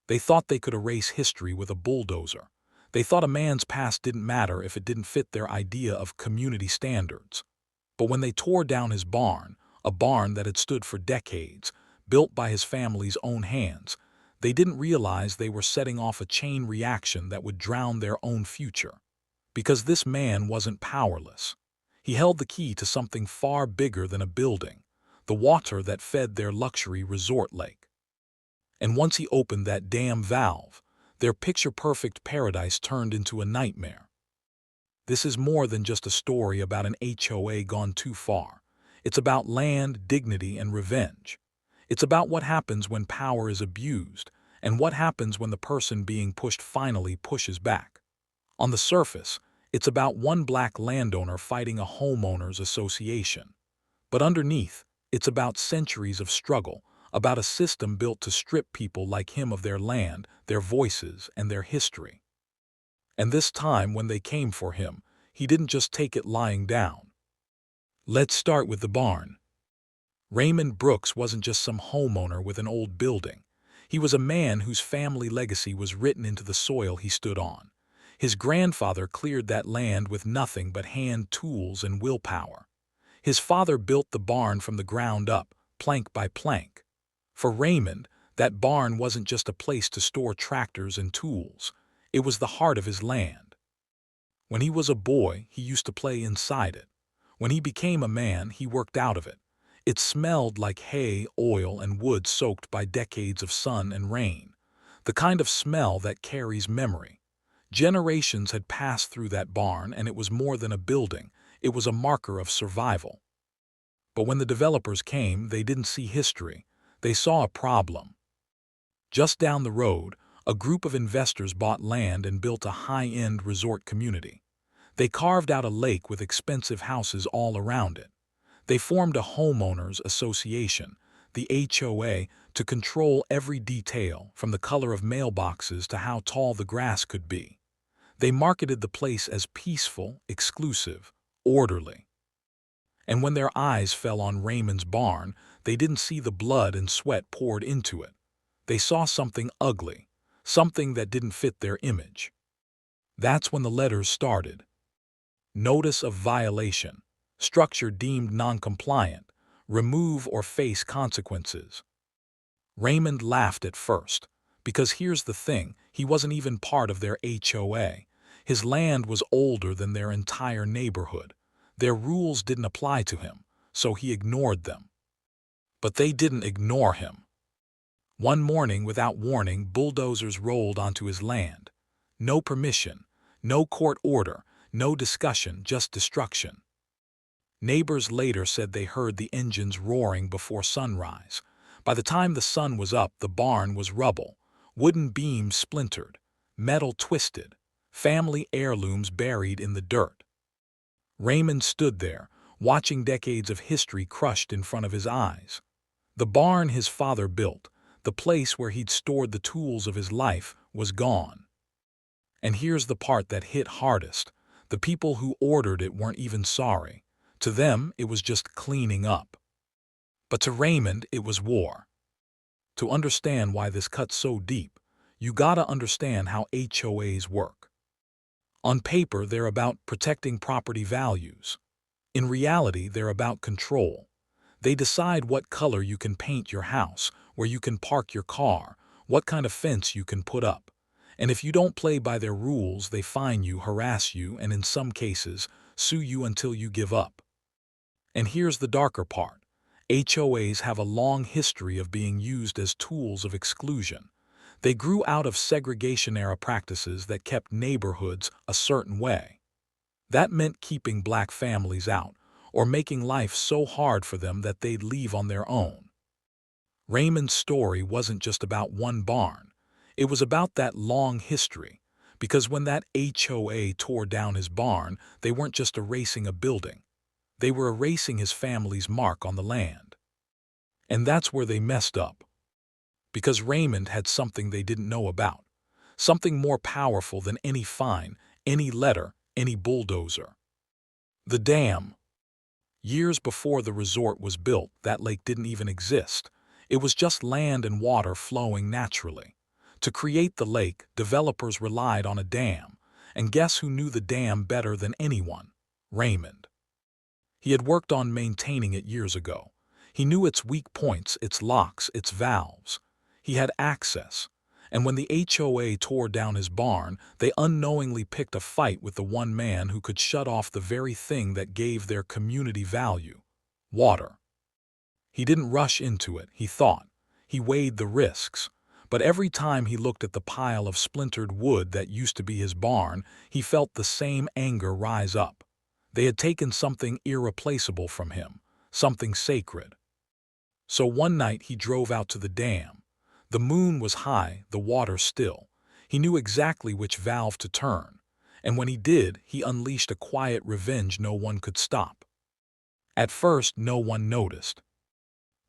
They thought they could erase history with a bulldozer. They thought a man's past didn't matter if it didn't fit their idea of community standards. But when they tore down his barn, a barn that had stood for decades, built by his family's own hands, they didn't realize they were setting off a chain reaction that would drown their own future. Because this man wasn't powerless. He held the key to something far bigger than a building, the water that fed their luxury resort lake. And once he opened that damn valve, their picture-perfect paradise turned into a nightmare. This is more than just a story about an HOA gone too far. It's about land, dignity, and revenge. It's about what happens when power is abused, and what happens when the person being pushed finally pushes back. On the surface, it's about one black landowner fighting a homeowners association. But underneath, it's about centuries of struggle, about a system built to strip people like him of their land, their voices, and their history. And this time when they came for him, he didn't just take it lying down. Let's start with the barn. Raymond Brooks wasn't just some homeowner with an old building. He was a man whose family legacy was written into the soil he stood on. His grandfather cleared that land with nothing but hand tools and willpower. His father built the barn from the ground up, plank by plank. For Raymond, that barn wasn't just a place to store tractors and tools. It was the heart of his land. When he was a boy, he used to play inside it. When he became a man, he worked out of it. It smelled like hay, oil, and wood soaked by decades of sun and rain. The kind of smell that carries memory. Generations had passed through that barn, and it was more than a building. It was a marker of survival. But when the developers came, they didn't see history. They saw a problem. Just down the road, a group of investors bought land and built a high-end resort community. They carved out a lake with expensive houses all around it. They formed a homeowners association, the HOA, to control every detail, from the color of mailboxes to how tall the grass could be. They marketed the place as peaceful, exclusive, orderly. And when their eyes fell on Raymond's barn, they didn't see the blood and sweat poured into it. They saw something ugly, something that didn't fit their image. That's when the letters started. Notice of violation. Structure deemed non-compliant. Remove or face consequences. Raymond laughed at first, because here's the thing, he wasn't even part of their HOA. His land was older than their entire neighborhood. Their rules didn't apply to him, so he ignored them. But they didn't ignore him. One morning, without warning, bulldozers rolled onto his land. No permission, no court order, no discussion, just destruction. Neighbors later said they heard the engines roaring before sunrise. By the time the sun was up, the barn was rubble, wooden beams splintered, metal twisted, family heirlooms buried in the dirt. Raymond stood there, watching decades of history crushed in front of his eyes. The barn his father built, the place where he'd stored the tools of his life, was gone. And here's the part that hit hardest. The people who ordered it weren't even sorry. To them, it was just cleaning up. But to Raymond, it was war. To understand why this cuts so deep, you gotta understand how HOAs work. On paper, they're about protecting property values. In reality, they're about control. They decide what color you can paint your house, where you can park your car, what kind of fence you can put up. And if you don't play by their rules, they fine you, harass you, and in some cases, sue you until you give up. And here's the darker part. HOAs have a long history of being used as tools of exclusion. They grew out of segregation-era practices that kept neighborhoods a certain way. That meant keeping black families out, or making life so hard for them that they'd leave on their own. Raymond's story wasn't just about one barn. It was about that long history, because when that HOA tore down his barn, they weren't just erasing a building. They were erasing his family's mark on the land. And that's where they messed up. Because Raymond had something they didn't know about. Something more powerful than any fine, any letter, any bulldozer. The dam. Years before the resort was built, that lake didn't even exist. It was just land and water flowing naturally. To create the lake, developers relied on a dam, and guess who knew the dam better than anyone? Raymond. He had worked on maintaining it years ago. He knew its weak points, its locks, its valves. He had access. And when the HOA tore down his barn, they unknowingly picked a fight with the one man who could shut off the very thing that gave their community value: water. He didn't rush into it, he thought. He weighed the risks. But every time he looked at the pile of splintered wood that used to be his barn, he felt the same anger rise up. They had taken something irreplaceable from him, something sacred. So one night he drove out to the dam. The moon was high, the water still. He knew exactly which valve to turn, and when he did, he unleashed a quiet revenge no one could stop. At first, no one noticed.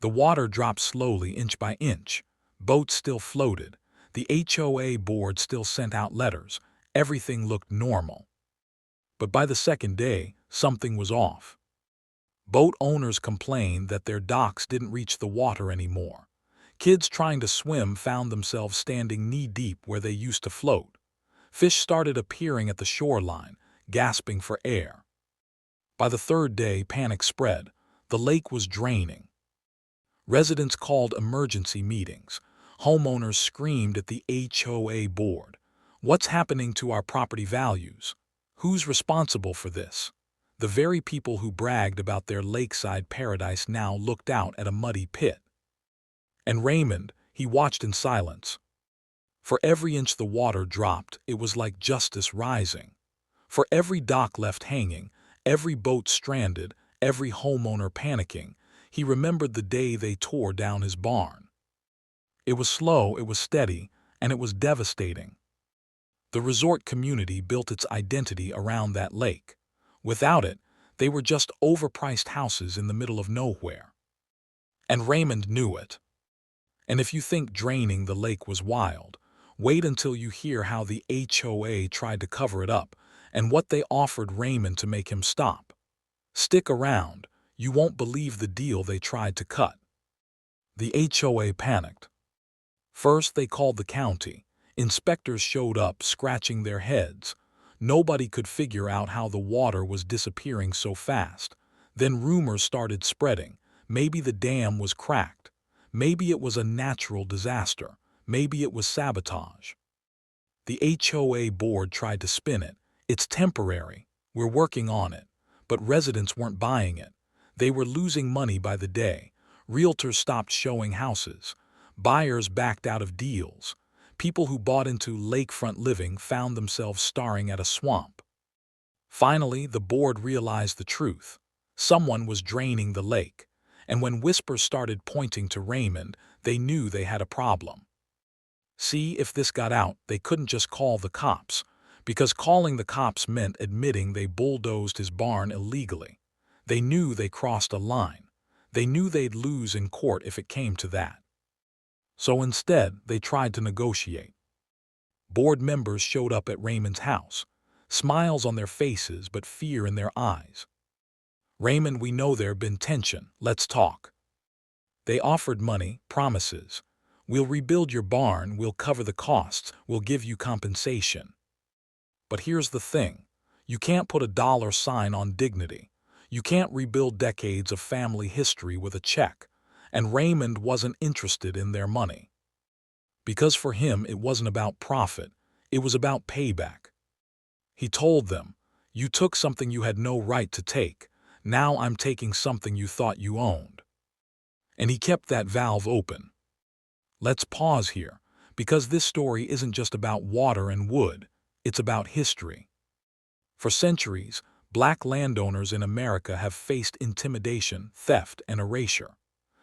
The water dropped slowly, inch by inch. Boats still floated. The HOA board still sent out letters. Everything looked normal. But by the second day, something was off. Boat owners complained that their docks didn't reach the water anymore. Kids trying to swim found themselves standing knee-deep where they used to float. Fish started appearing at the shoreline, gasping for air. By the third day, panic spread. The lake was draining. Residents called emergency meetings. Homeowners screamed at the HOA board. What's happening to our property values? Who's responsible for this? The very people who bragged about their lakeside paradise now looked out at a muddy pit. And Raymond, he watched in silence. For every inch the water dropped, it was like justice rising. For every dock left hanging, every boat stranded, every homeowner panicking, he remembered the day they tore down his barn. It was slow, it was steady, and it was devastating. The resort community built its identity around that lake. Without it, they were just overpriced houses in the middle of nowhere. And Raymond knew it. And if you think draining the lake was wild, wait until you hear how the HOA tried to cover it up and what they offered Raymond to make him stop. Stick around, you won't believe the deal they tried to cut. The HOA panicked. First, they called the county. Inspectors showed up, scratching their heads. Nobody could figure out how the water was disappearing so fast. Then rumors started spreading. Maybe the dam was cracked. Maybe it was a natural disaster. Maybe it was sabotage. The HOA board tried to spin it. It's temporary. We're working on it. But residents weren't buying it. They were losing money by the day. Realtors stopped showing houses. Buyers backed out of deals. People who bought into lakefront living found themselves staring at a swamp. Finally, the board realized the truth. Someone was draining the lake. And when whispers started pointing to Raymond, they knew they had a problem. See, if this got out, they couldn't just call the cops, because calling the cops meant admitting they bulldozed his barn illegally. They knew they crossed a line. They knew they'd lose in court if it came to that. So instead, they tried to negotiate. Board members showed up at Raymond's house, smiles on their faces but fear in their eyes. "Raymond, we know there's been tension. Let's talk." They offered money, promises. "We'll rebuild your barn, we'll cover the costs, we'll give you compensation." But here's the thing. You can't put a dollar sign on dignity. You can't rebuild decades of family history with a check. And Raymond wasn't interested in their money. Because for him, it wasn't about profit. It was about payback. He told them, "You took something you had no right to take. Now I'm taking something you thought you owned." And he kept that valve open. Let's pause here, because this story isn't just about water and wood. It's about history. For centuries, black landowners in America have faced intimidation, theft, and erasure.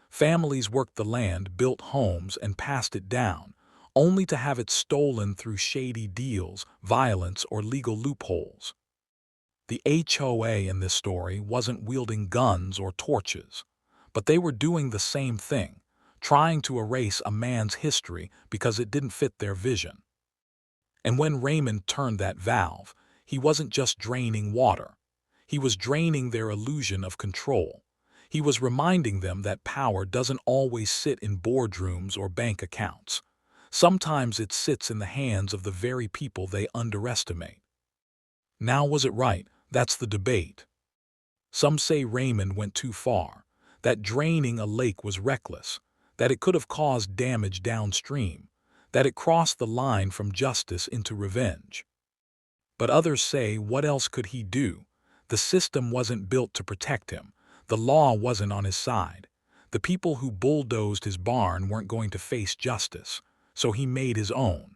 Families worked the land, built homes, and passed it down, only to have it stolen through shady deals, violence, or legal loopholes. The HOA in this story wasn't wielding guns or torches, but they were doing the same thing, trying to erase a man's history because it didn't fit their vision. And when Raymond turned that valve, he wasn't just draining water. He was draining their illusion of control. He was reminding them that power doesn't always sit in boardrooms or bank accounts. Sometimes it sits in the hands of the very people they underestimate. Now, was it right? That's the debate. Some say Raymond went too far, that draining a lake was reckless, that it could have caused damage downstream, that it crossed the line from justice into revenge. But others say, what else could he do? The system wasn't built to protect him. The law wasn't on his side. The people who bulldozed his barn weren't going to face justice, so he made his own.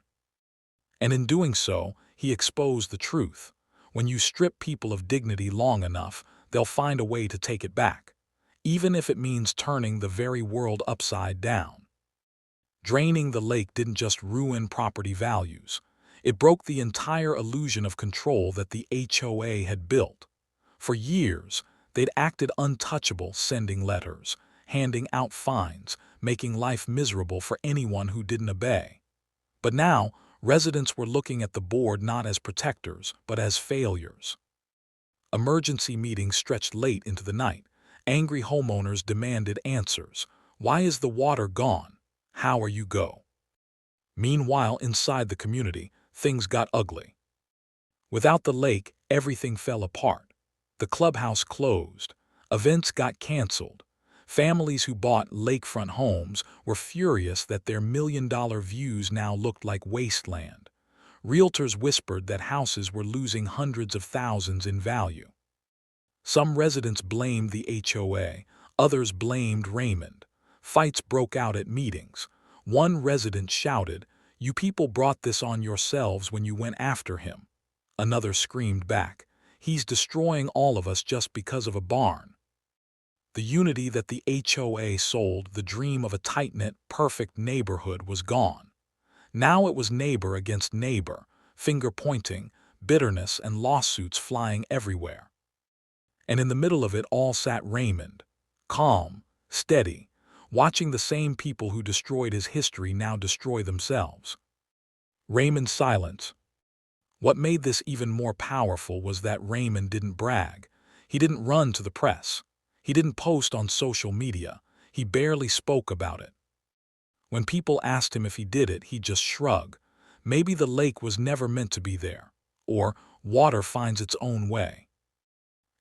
And in doing so, he exposed the truth. When you strip people of dignity long enough, they'll find a way to take it back, even if it means turning the very world upside down. Draining the lake didn't just ruin property values. It broke the entire illusion of control that the HOA had built. For years, they'd acted untouchable, sending letters, handing out fines, making life miserable for anyone who didn't obey. But now, residents were looking at the board not as protectors, but as failures. Emergency meetings stretched late into the night. Angry homeowners demanded answers. Why is the water gone? How are you go? Meanwhile, inside the community, things got ugly. Without the lake, everything fell apart. The clubhouse closed. Events got canceled. Families who bought lakefront homes were furious that their million-dollar views now looked like wasteland. Realtors whispered that houses were losing hundreds of thousands in value. Some residents blamed the HOA, others blamed Raymond. Fights broke out at meetings. One resident shouted, "You people brought this on yourselves when you went after him." Another screamed back, "He's destroying all of us just because of a barn." The unity that the HOA sold, the dream of a tight-knit, perfect neighborhood, was gone. Now it was neighbor against neighbor, finger-pointing, bitterness and lawsuits flying everywhere. And in the middle of it all sat Raymond, calm, steady, watching the same people who destroyed his history now destroy themselves. Raymond's silence. What made this even more powerful was that Raymond didn't brag. He didn't run to the press. He didn't post on social media. He barely spoke about it. When people asked him if he did it, he'd just shrug. Maybe the lake was never meant to be there, or water finds its own way.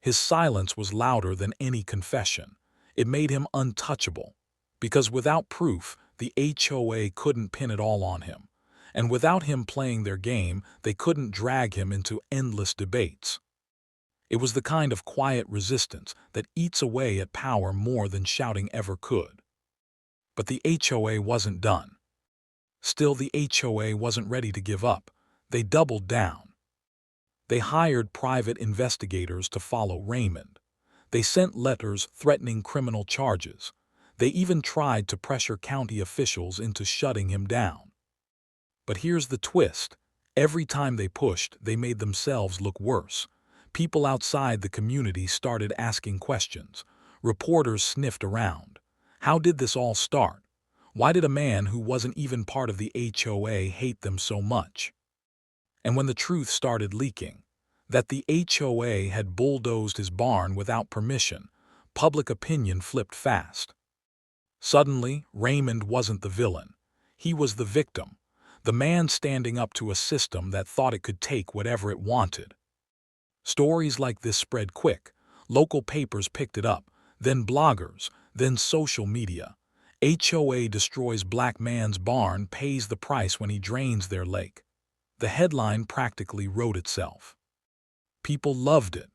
His silence was louder than any confession. It made him untouchable, because without proof, the HOA couldn't pin it all on him. And without him playing their game, they couldn't drag him into endless debates. It was the kind of quiet resistance that eats away at power more than shouting ever could. But the HOA wasn't done. Still, the HOA wasn't ready to give up. They doubled down. They hired private investigators to follow Raymond. They sent letters threatening criminal charges. They even tried to pressure county officials into shutting him down. But here's the twist. Every time they pushed, they made themselves look worse. People outside the community started asking questions. Reporters sniffed around. How did this all start? Why did a man who wasn't even part of the HOA hate them so much? And when the truth started leaking, that the HOA had bulldozed his barn without permission, public opinion flipped fast. Suddenly, Raymond wasn't the villain. He was the victim, the man standing up to a system that thought it could take whatever it wanted. Stories like this spread quick. Local papers picked it up, then bloggers, then social media. HOA destroys black man's barn, pays the price when he drains their lake. The headline practically wrote itself. People loved it.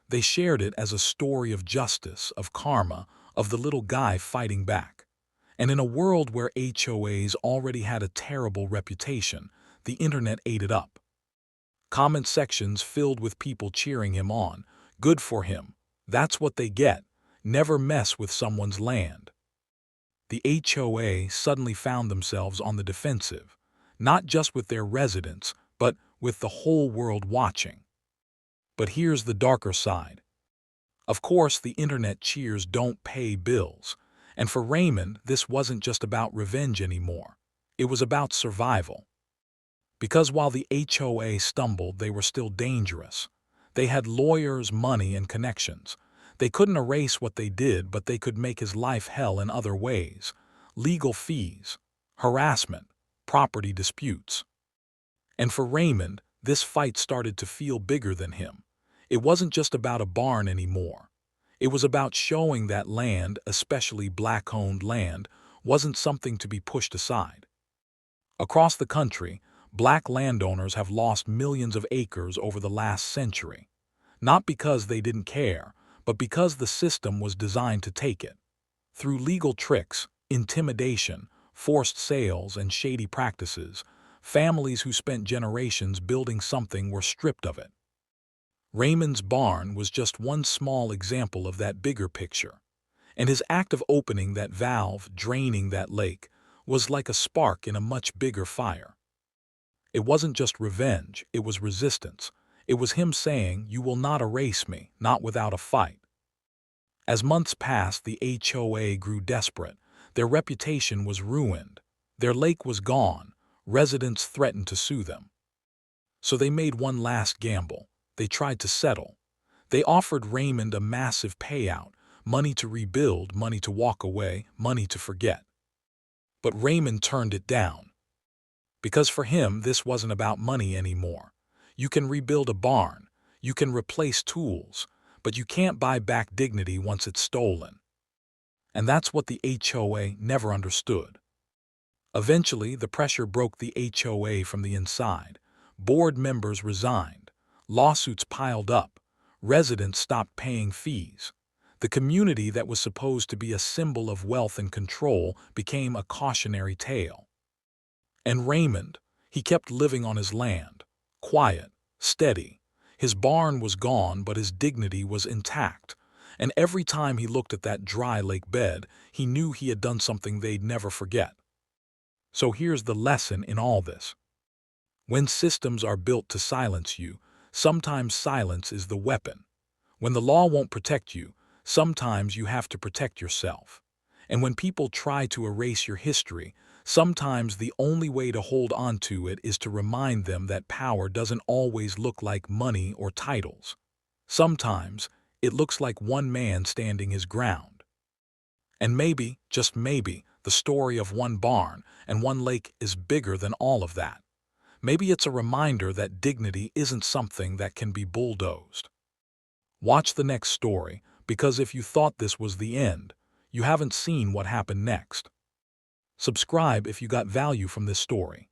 They shared it as a story of justice, of karma, of the little guy fighting back. And in a world where HOAs already had a terrible reputation, the internet ate it up. Comment sections filled with people cheering him on. Good for him. That's what they get. Never mess with someone's land. The HOA suddenly found themselves on the defensive, not just with their residents, but with the whole world watching. But here's the darker side. Of course, the internet cheers don't pay bills. And for Raymond, this wasn't just about revenge anymore. It was about survival. Because while the HOA stumbled, they were still dangerous. They had lawyers, money, and connections. They couldn't erase what they did, but they could make his life hell in other ways. Legal fees, harassment, property disputes. And for Raymond, this fight started to feel bigger than him. It wasn't just about a barn anymore. It was about showing that land, especially black-owned land, wasn't something to be pushed aside. Across the country, black landowners have lost millions of acres over the last century. Not because they didn't care, but because the system was designed to take it. Through legal tricks, intimidation, forced sales, and shady practices, families who spent generations building something were stripped of it. Raymond's barn was just one small example of that bigger picture, and his act of opening that valve, draining that lake, was like a spark in a much bigger fire. It wasn't just revenge, it was resistance. It was him saying, "You will not erase me, not without a fight." As months passed, the HOA grew desperate. Their reputation was ruined. Their lake was gone. Residents threatened to sue them. So they made one last gamble. They tried to settle. They offered Raymond a massive payout, money to rebuild, money to walk away, money to forget. But Raymond turned it down. Because for him, this wasn't about money anymore. You can rebuild a barn, you can replace tools, but you can't buy back dignity once it's stolen. And that's what the HOA never understood. Eventually, the pressure broke the HOA from the inside. Board members resigned. Lawsuits piled up. Residents stopped paying fees. The community that was supposed to be a symbol of wealth and control became a cautionary tale. And Raymond, he kept living on his land, quiet, steady. His barn was gone, but his dignity was intact. And every time he looked at that dry lake bed, he knew he had done something they'd never forget. So here's the lesson in all this. When systems are built to silence you, sometimes silence is the weapon. When the law won't protect you, sometimes you have to protect yourself. And when people try to erase your history, sometimes the only way to hold on to it is to remind them that power doesn't always look like money or titles. Sometimes it looks like one man standing his ground. And maybe, just maybe, the story of one barn and one lake is bigger than all of that. Maybe it's a reminder that dignity isn't something that can be bulldozed. Watch the next story, because if you thought this was the end, you haven't seen what happened next. Subscribe if you got value from this story.